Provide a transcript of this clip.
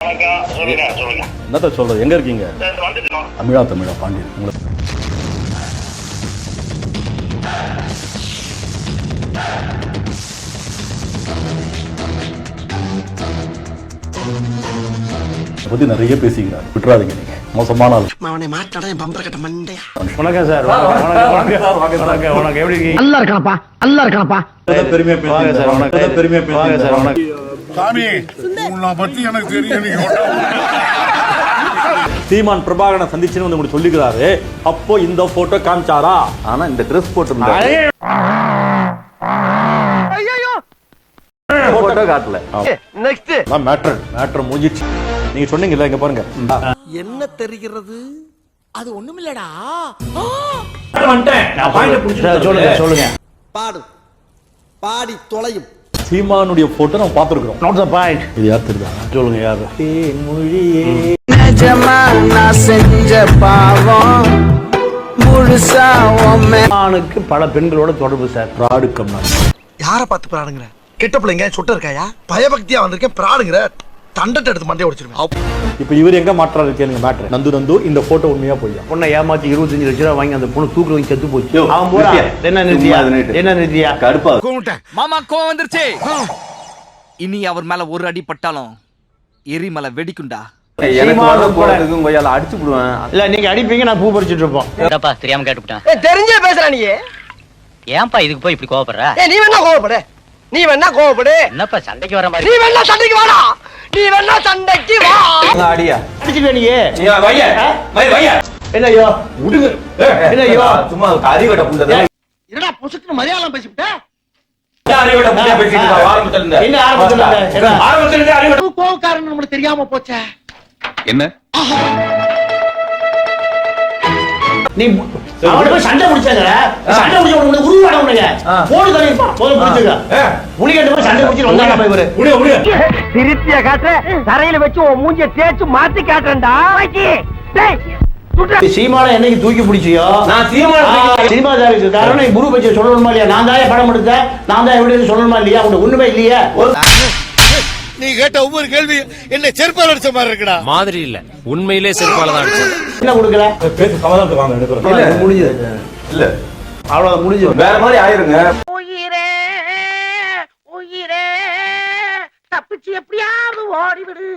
என்னத்த சொல்றது, எங்க இருக்கீங்க? தமிழா பாண்டியன் உங்களுக்கு பத்தி நிறைய பேசிக்கிறார், விட்டுறாதீங்க. நீங்க மோசமான ஆள். வணக்கம் சார். வணக்கம். எப்படி இருக்கீங்க? நல்லா இருக்கானப்பா, நல்லா இருக்கானப்பா. பெருமையா பேசுங்க சார். வணக்கம். பெருமையா பேசுங்க சார். வணக்கம். சாமி, உன்னை பத்தி எனக்கு தெரியும். சீமான் பிரபாகரனை சந்திச்சுன்னு வந்து உங்களுக்கு சொல்லிக்கிறாரு. அப்போ இந்த போட்டோ காமிச்சாரா? ஆனா இந்த ட்ரெஸ் போட்டு போட்டோ காட்டல. நெக்ஸ்ட் மேட்டர் முடிஞ்சிச்சு. நீங்க சொன்னீங்கல்ல, இங்க பாருங்க. என்ன தெரிகிறது? அது ஒண்ணுமில்லடா. சொல்லுங்க. பாடு பாடி தொலையும். சீமானுடைய போட்டோ நம்ம பாத்துருக்கோம். Not the point. இது யார் தெரியுதா? சொல்லுங்க யாரு? மொழியே நிஜமா நான் செஞ்ச பாவம் முழுசா ஆணுக்கு பல பெண்களோட தொடர்பு சார். பிராடு கம்னாடி. யாரை பார்த்து பிராடுங்கிற? கெட்ட பிள்ளைங்க சுட்ட இருக்காயா? பயபக்தியா வந்திருக்கேன் பிராடுங்கிற. தண்டத்தை எடுத்து மண்டையை உடைச்சிருவேன். இப்ப இவர் எங்க மாற்றாரு கேளுங்க. மேட்டர் நந்து இந்த போட்டோ உண்மையா போய்யா? பொண்ணை ஏமாத்தி 25 லட்சம் ரூபாய் வாங்கி அந்த பொண்ணு தூக்கு வாங்கி செத்து போச்சு. அவன் போறா. என்ன நிறுத்தியா கடுப்பா மாமா கோவம் வந்துருச்சு. இனி அவர் மேல ஒரு அடி பட்டாலும் எரிமலை வெடிக்குண்டா. அடிச்சு விடுவேன். இல்ல நீங்க அடிப்பீங்க, நான் பூ பறிச்சுட்டு இருப்போம். தெரியாம கேட்டுட்டேன். தெரிஞ்சே பேசுற நீ. ஏன்பா இதுக்கு போய் இப்படி கோவப்படுற? நீ வேணா கோவப்படு, நீ வேணா கோவப்படு. என்னப்பா சண்டைக்கு வர மாதிரி? நீ வேணா சண்டைக்கு வாடா, நீ வேணா சண்டைக்கு வா. அடியா அடிச்சுட்டு நீ என்ன ஐயோ விடுங்க. என்ன ஐயோ சும்மா அறிவட்ட புண்டை. என்னடா பொசுக்கு மரியாதை பேசிவிட்ட? அறிவட்ட புண்டை பேசிட்டு இருக்கா? என்ன ஆரம்பத்துல அறிவட்ட கோவக்காரன் நமக்கு தெரியாம போச்சே. என்ன நீ அவன போய் சண்டை முடிச்சாங்க. சண்டை முடிச்ச உடனே உருவாட உடனே போடு தள்ளிப்பா. போடு முடிச்சுங்க. புலிகட்ட போய் சண்டை முடிச்சு வந்தாங்க போய் இவரு. புடி திருப்பிய காட்ட தரையில வச்சு உன் மூஞ்சிய தேய்ச்சு மாத்தி காட்டுறேன்டா. டேய் சீமானை என்னைக்கு தூக்கி பிடிச்சியோ? நான் சினிமா காரணம் குரு பற்றி சொல்லணுமா இல்லையா? நான் தான் படம் எடுத்தேன், நான் தான் எப்படி சொல்லணுமா இல்லையா? உனக்கு ஒண்ணுமே இல்லையா? நீ கேட்ட ஒவ்வொரு கேள்வி என்ன செருப்பால் அடிச்ச மாதிரி இருக்குடா. மாதிரி இல்ல, உண்மையிலே செருப்பால தான் அடிச்சது. என்ன கொடுக்கல? பேசி சமாதானத்தை வாங்க. எடுக்கிறோம். முடிஞ்சது இல்ல அவ்வளவு முடிஞ்சது. வேற மாதிரி ஆயிருங்க. உயிரே உயிரே தப்பிச்சு எப்படியாவது ஓடிவிடு.